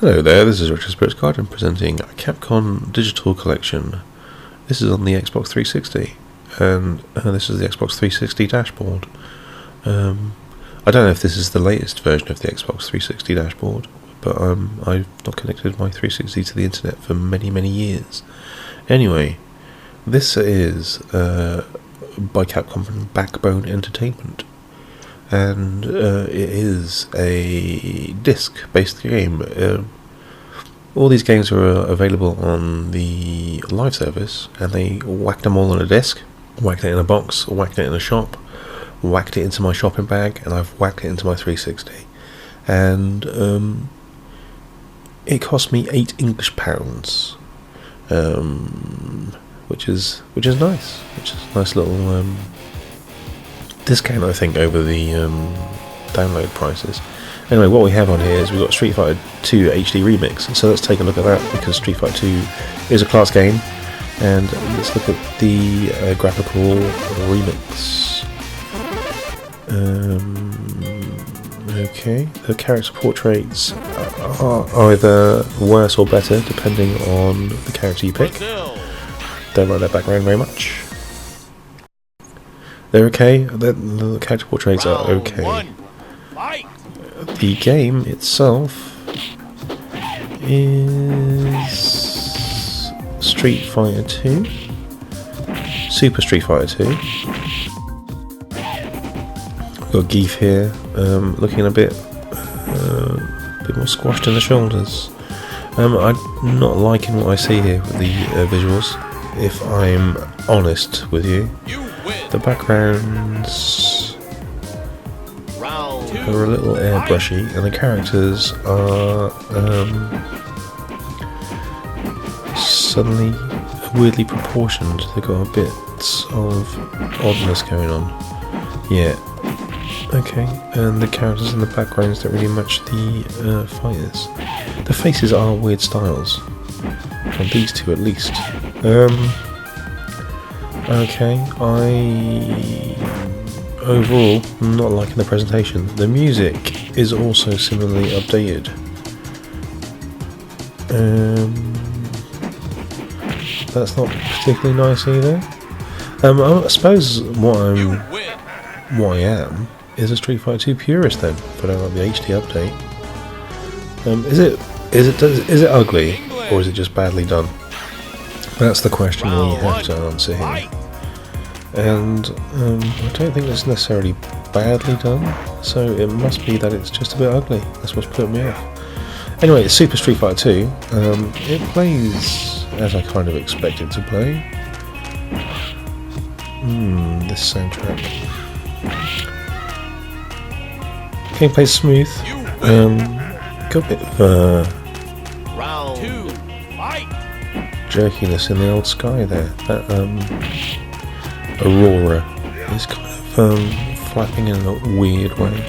Hello there, this is Retro Spirits Garden presenting a Capcom Digital Collection. This is on the Xbox 360, and this is the Xbox 360 dashboard. I don't know if this is the latest version of the Xbox 360 dashboard, but I've not connected my 360 to the internet for many years. Anyway, this is by Capcom and Backbone Entertainment, and it is a disc-based game. All these games are available on the live service, and they whacked them all on a disc, whacked it in a box, whacked it in a shop, whacked it into my shopping bag, and I've whacked it into my 360. And it cost me £8 English, which is nice, which is a nice little discount, I think, over the download prices. Anyway, what we have on here is we've got Street Fighter 2 HD Remix, so let's take a look at that, because Street Fighter 2 is a class game, and let's look at the graphical remix. Okay, the character portraits are either worse or better depending on the character you pick. Don't like that background very much. They're okay, the character portraits are okay. The game itself is Street Fighter 2, Super Street Fighter 2. We've got Geef here, looking a bit more squashed in the shoulders. I'm not liking what I see here with the visuals, if I'm honest with you. The backgrounds are a little airbrushy, and the characters are suddenly weirdly proportioned. They've got a bit of oddness going on. Yeah, okay, and the characters in the backgrounds don't really match the fighters. The faces are weird styles, on these two at least. Okay, overall, I'm not liking the presentation. The music is also similarly updated. That's not particularly nice either. I suppose what I am is a Street Fighter 2 purist then, if I don't like the HD update. Is it ugly, or is it just badly done? That's the question we have to answer here. And I don't think it's necessarily badly done, so it must be that it's just a bit ugly. That's what's put me off. Anyway, it's Super Street Fighter 2. It plays as I kind of expect it to play. This soundtrack. Gameplay's smooth. Got a bit of jerkiness in the old sky there. That aurora is kind of flapping in a weird way.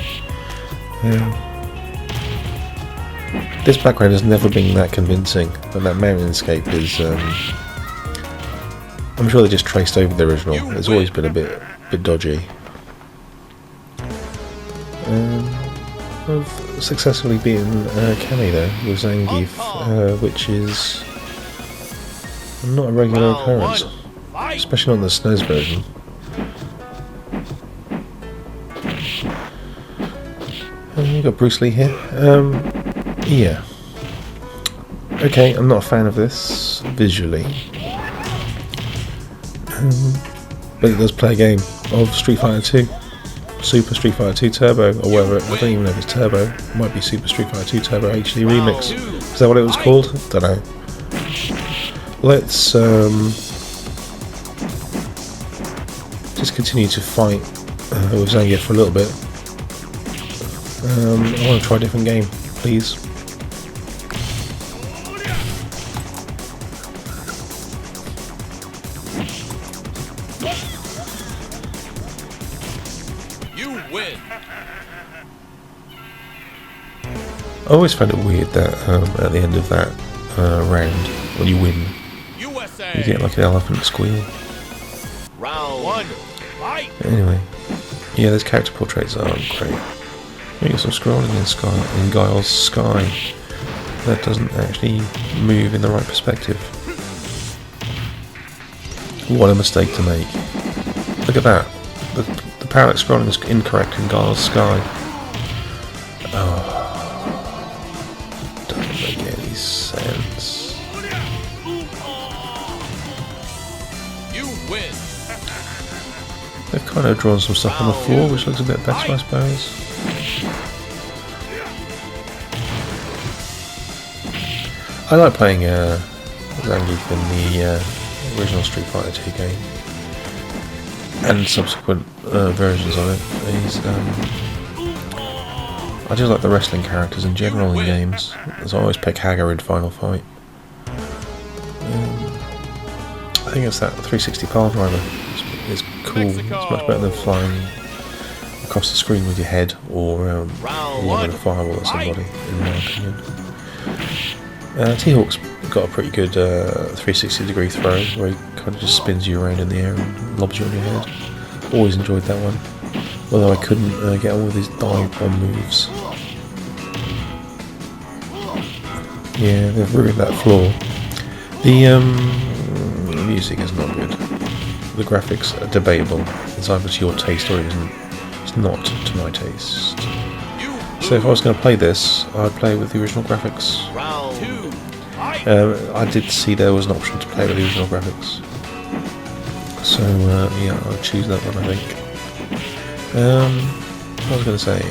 This background has never been that convincing, but that mountainscape is I'm sure they just traced over the original. It's always been a bit dodgy. I've successfully beaten Cammy there with Zangief, which is not a regular occurrence, especially on the SNES version. You've got Bruce Lee here. Yeah. Okay, I'm not a fan of this visually. But it does play a game of Street Fighter 2. Super Street Fighter 2 Turbo, or whatever. I don't even know if it's Turbo. It might be Super Street Fighter 2 Turbo HD Remix. Is that what it was called? Don't know. Let's just continue to fight with Zangief for a little bit. I want to try a different game, please. You win. I always found it weird that at the end of that round, when you win, you get like an elephant squeal. Round 1, fight! Anyway, yeah, those character portraits aren't great. We got some scrolling in Guile's Sky. that doesn't actually move in the right perspective. What a mistake to make. Look at that. The parallax scrolling is incorrect in Gar's Sky. Oh, doesn't make any sense. You win. They've kind of drawn some stuff on the floor, which looks a bit better, I suppose. I like playing Zangief in the original Street Fighter 2 game and subsequent versions of it. I just like the wrestling characters in general in games, so I always pick Hager in Final Fight. I think it's that 360 pile driver. It's cool. It's much better than flying across the screen with your head or lobbing a fireball at somebody, in my opinion. T-Hawk's got a pretty good 360 degree throw where he kind of just spins you around in the air and lobs you on your head. Always enjoyed that one, although I couldn't get on with his dive bomb moves. Yeah, they've ruined that floor. The music is not good. The graphics are debatable. It's either to your taste or it isn't. It's not to my taste. So if I was going to play this, I'd play with the original graphics. I did see there was an option to play with the original graphics. So yeah, I'll choose that one, I think. What was I going to say?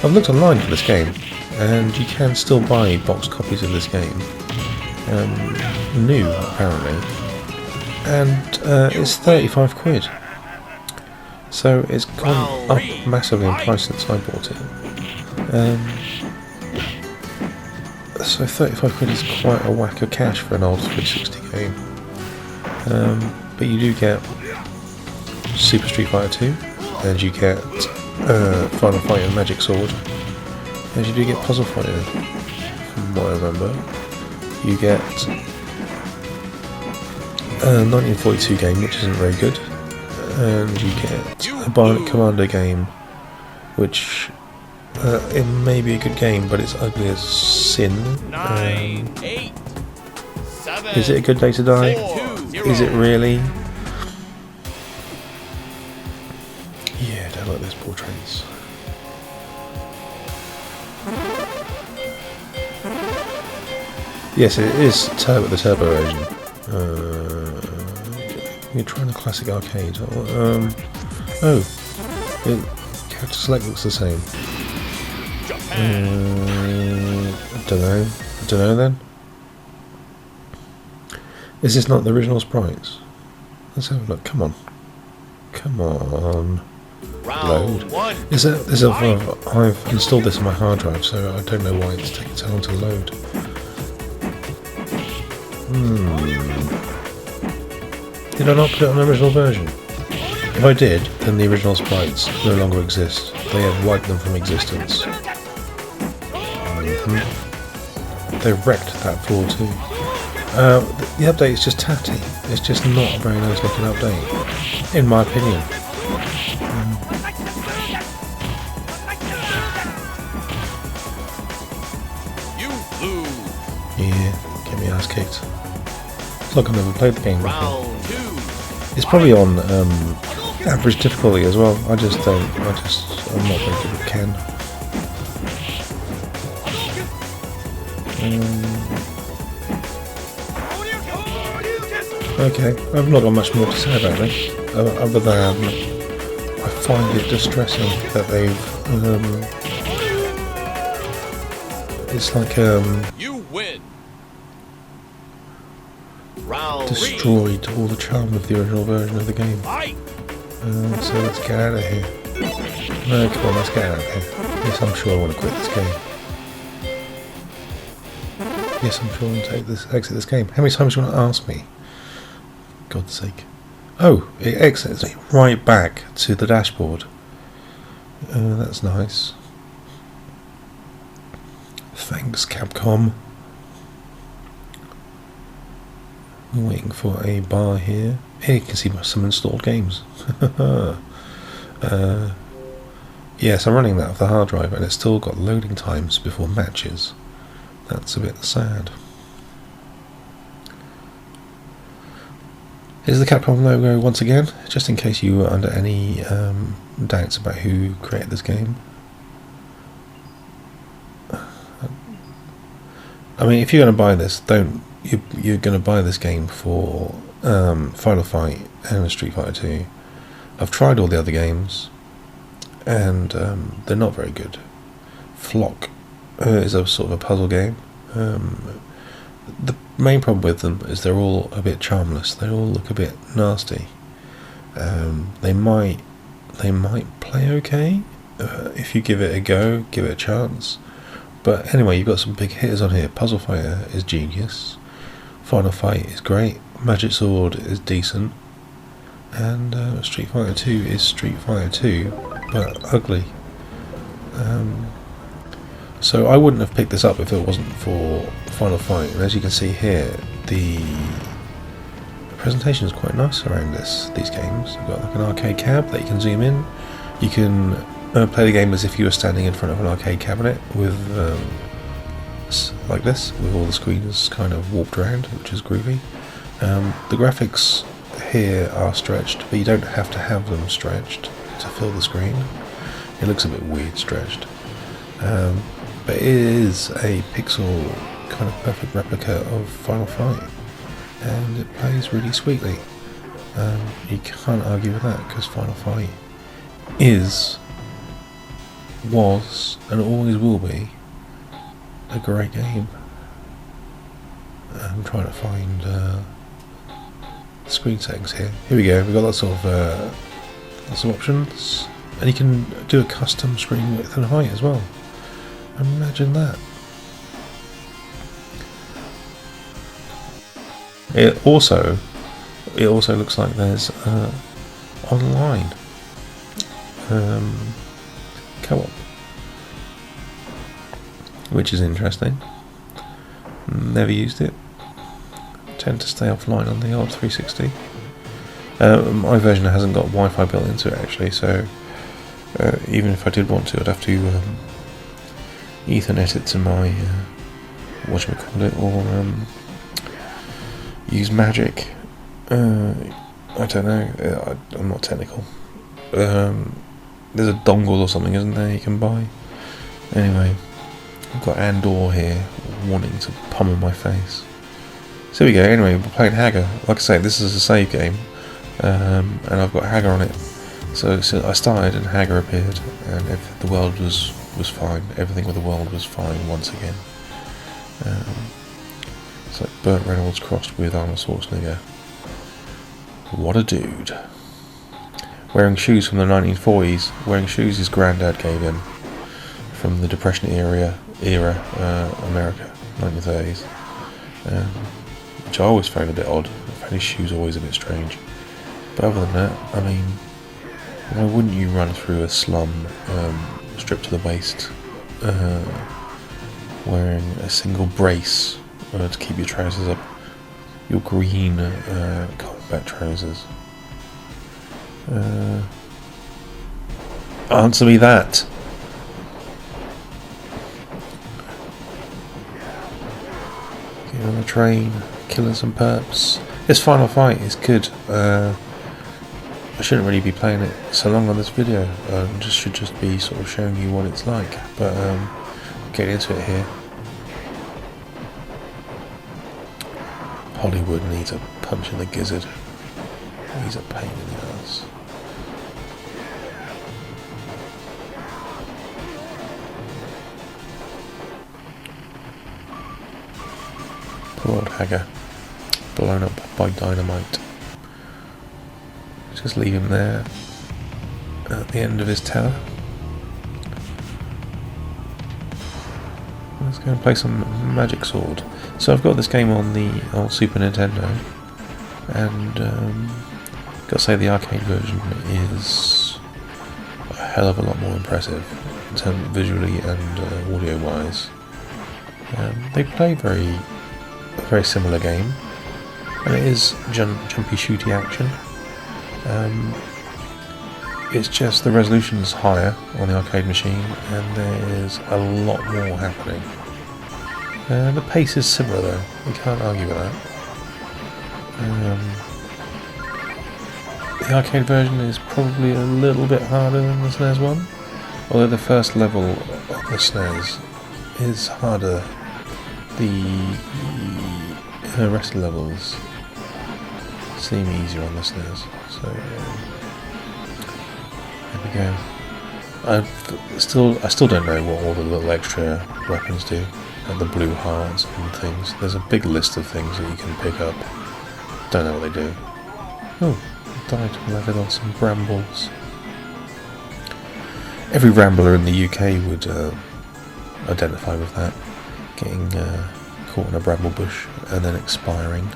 I've looked online for this game, and you can still buy box copies of this game. New, apparently. And it's 35 quid. So it's gone up massively in price since I bought it. So 35 quid is quite a whack of cash for an old 360 game. But you do get Super Street Fighter 2, and you get Final Fight and Magic Sword, and you do get Puzzle Fighter, from what I remember. You get a 1942 game, which isn't very good, and you get a Bionic Commando game, which it may be a good game, but it's ugly as sin. 9, 8, 7, is it a good day to die? 4, Is it really? Yeah, I don't like those portraits. Yes, it is the turbo version. You're trying the classic arcade. Character select looks the same. Don't know then. Is this not the original sprites? Let's have a look. Come on. Load. I've installed this on my hard drive, so I don't know why it's taking so long to load. Did I not put it on the original version? If I did, then the original sprites no longer exist. They have wiped them from existence. They wrecked that floor too. The update is just tatty. It's just not a very nice looking update, in my opinion. You lose. Yeah, get me ass kicked. It's like I've never played the game before. Round 2. It's probably on average difficulty as well. I'm not very good with Ken. Okay, I've not got much more to say about this, other than I find it distressing that they've it's like You win. Round destroyed all the charm of the original version of the game. Fight. So let's get out of here. No, come on, let's get out of here. Yes, I'm sure I want to quit this game. Yes, I'm sure I want to exit this game. How many times do you want to ask me? God's sake. Oh, it exits me right back to the dashboard. That's nice. Thanks, Capcom. I'm waiting for a bar here. Here you can see some installed games. Yes, I'm running that off the hard drive, and it's still got loading times before matches. That's a bit sad. Here's the Capcom logo once again, just in case you were under any doubts about who created this game. I mean, if you're going to buy this, you're going to buy this game for Final Fight and Street Fighter 2. I've tried all the other games, and they're not very good. Flock is a sort of a puzzle game. The main problem with them is they're all a bit charmless. They all look a bit nasty. They might play okay if you give it a go, give it a chance. But anyway, you've got some big hitters on here. Puzzle Fighter is genius. Final Fight is great. Magic Sword is decent. And Street Fighter 2 is Street Fighter 2, but ugly. So I wouldn't have picked this up if it wasn't for Final Fight. And as you can see here, the presentation is quite nice around these games. You've got like an arcade cab that you can zoom in. You can play the game as if you were standing in front of an arcade cabinet with like this, with all the screens kind of warped around, which is groovy. The graphics here are stretched, but you don't have to have them stretched to fill the screen. It looks a bit weird stretched. But it is a pixel kind of perfect replica of Final Fight, and it plays really sweetly. You can't argue with that, because Final Fight was, and always will be, a great game. I'm trying to find screen settings here. Here we go. We've got lots of options, and you can do a custom screen width and height as well. Imagine that. It also looks like there's online co-op, which is interesting. Never used it. Tend to stay offline on the old 360. My version hasn't got Wi-Fi built into it actually, so even if I did want to, I'd have to Ethernet it to my whatchamacallit, or use Magic. I don't know. I'm not technical. There's a dongle or something, isn't there, you can buy? Anyway, I've got Andor here wanting to pummel my face. So here we go. Anyway, we're playing Hagar. Like I say, this is a save game, and I've got Hagar on it. So I started and Hagar appeared, and the world was fine. Everything with the world was fine once again. It's like Burt Reynolds crossed with Arnold Schwarzenegger. What a dude. Wearing shoes from the 1940s. Wearing shoes his granddad gave him from the Depression era America, 1930s. Which I always found a bit odd. I found his shoes always a bit strange. But other than that, I mean, why wouldn't you run through a slum stripped to the waist, wearing a single brace to keep your trousers up, your green combat trousers? Answer me that. Getting on the train, killing some perps. This Final Fight is good. I shouldn't really be playing it so long on this video. Should just be sort of showing you what it's like. But getting into it here. Hollywood needs a punch in the gizzard. He's a pain in the ass. Poor old Hagar, blown up by dynamite. Just leave him there at the end of his tower. Let's go and play some Magic Sword. So I've got this game on the old Super Nintendo, and gotta say the arcade version is a hell of a lot more impressive in terms of visually and audio wise. They play a very similar game, and it is jumpy shooty action. It's just the resolution's higher on the arcade machine, and there's a lot more happening. The pace is similar though, you can't argue with that. The arcade version is probably a little bit harder than the SNES one, although the first level of the SNES is harder. The rest of the levels seem easier on the SNES, so there we go. I still don't know what all the little extra weapons do, like the blue hearts and things. There's a big list of things that you can pick up. Don't know what they do. Oh, I died when I got on some brambles. Every rambler in the UK would identify with that, getting caught in a bramble bush and then expiring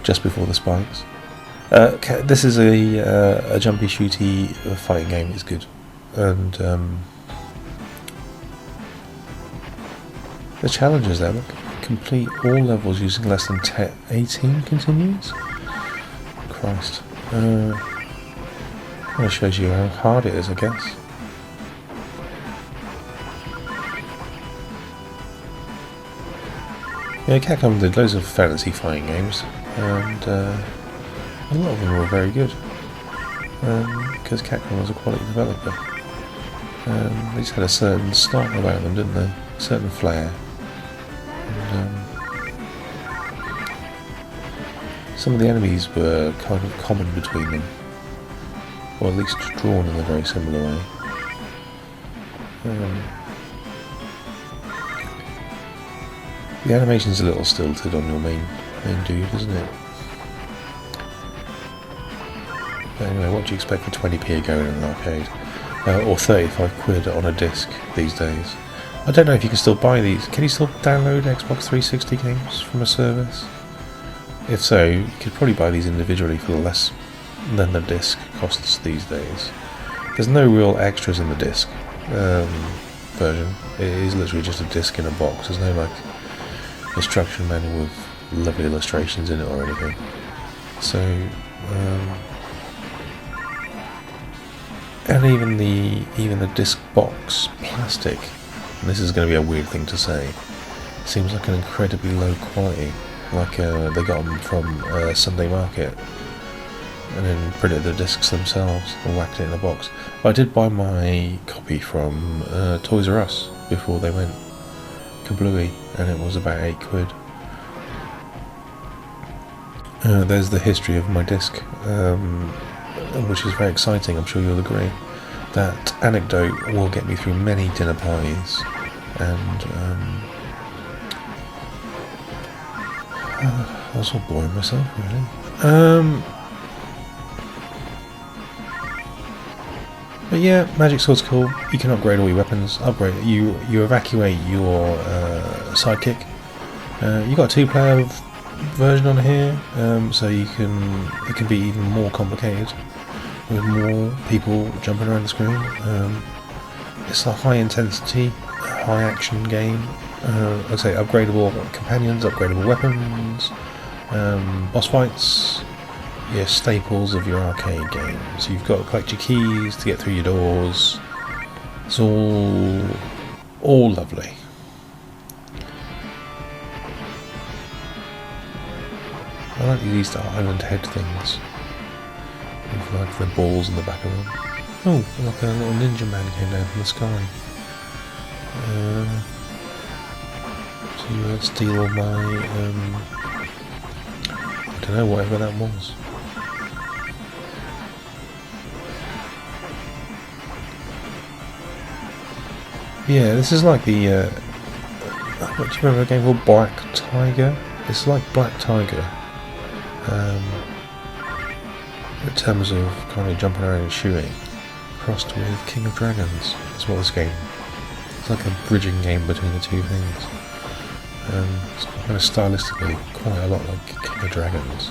just before the spikes. This is a jumpy shooty fighting game. It's good, and the challenges there. Look, complete all levels using less than 18 continues. Christ, that shows you how hard it is, I guess. Yeah, Capcom did loads of fantasy fighting games, and a lot of them were very good, because Capcom was a quality developer. They just had a certain style about them, didn't they? A certain flair. And, some of the enemies were kind of common between them, or at least drawn in a very similar way. The animation's a little stilted on your main dude, isn't it? But anyway, what do you expect for 20p a go in an arcade? Or 35 quid on a disc these days. I don't know if you can still buy these. Can you still download Xbox 360 games from a service? If so, you could probably buy these individually for less than the disc costs these days. There's no real extras in the disc version. It is literally just a disc in a box. There's no like instruction manual with lovely illustrations in it or anything. So, and even the disc box plastic, and this is going to be a weird thing to say, seems like an incredibly low quality. Like they got them from Sunday Market and then printed the discs themselves and whacked it in a box. But I did buy my copy from Toys R Us before they went kablooey, and it was about 8 quid. There's the history of my disc, which is very exciting. I'm sure you'll agree. That anecdote will get me through many dinner parties, and I was all boring myself, really. But yeah, Magic Sword's cool. You can upgrade all your weapons. You evacuate your sidekick. You got a 2-player version on here, so it can be even more complicated with more people jumping around the screen. It's a high intensity, high action game. Like I say, upgradable companions, upgradable weapons, boss fights. Yeah, staples of your arcade games. You've got to collect your keys to get through your doors. It's all lovely. I like these Easter Island head things with like the balls in the back of them. Oh, like a little ninja man came down from the sky. To steal my I don't know, whatever that was. Yeah, this is like the what do you remember a game called Black Tiger? It's like Black Tiger, in terms of kind of jumping around and shooting, crossed with King of Dragons. That's what this game. It's like a bridging game between the two things. It's kind of stylistically quite a lot like King of Dragons.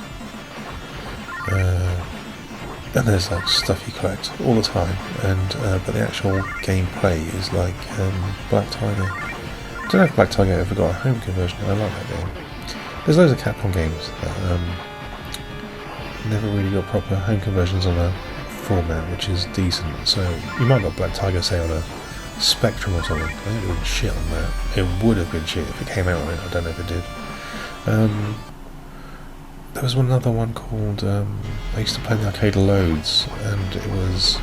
And there's like stuff you collect all the time, and but the actual gameplay is like Black Tiger. I don't know if Black Tiger ever got a home conversion. I like that game. There's loads of Capcom games that never really got proper home conversions on a format which is decent. So you might got Black Tiger, say, on a Spectrum or something. It would have been shit on that. It would have been shit if it came out on it. I don't know if it did. There was another one called, I used to play in the arcade loads, and it was,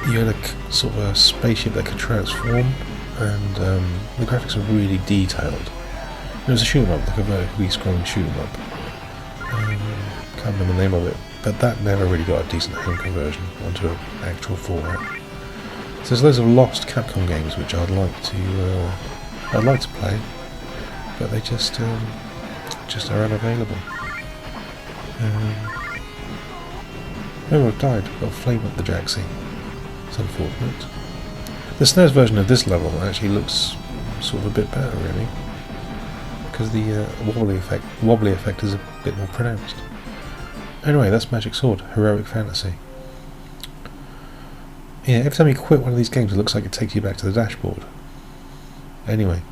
you had a sort of a spaceship that could transform, and the graphics were really detailed. It was a shoot 'em up, like a vertically scrolling shoot 'em up. Can't remember the name of it, but that never really got a decent home conversion onto an actual format. So there's loads of lost Capcom games which I'd like to play, but they just are unavailable. Oh, I've died. Got a flame up the jacksie. It's unfortunate. The SNES version of this level actually looks sort of a bit better, really, because the wobbly effect is a bit more pronounced. Anyway, that's Magic Sword, Heroic Fantasy. Yeah, every time you quit one of these games, it looks like it takes you back to the dashboard. Anyway,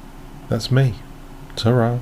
that's me. Ta-ra.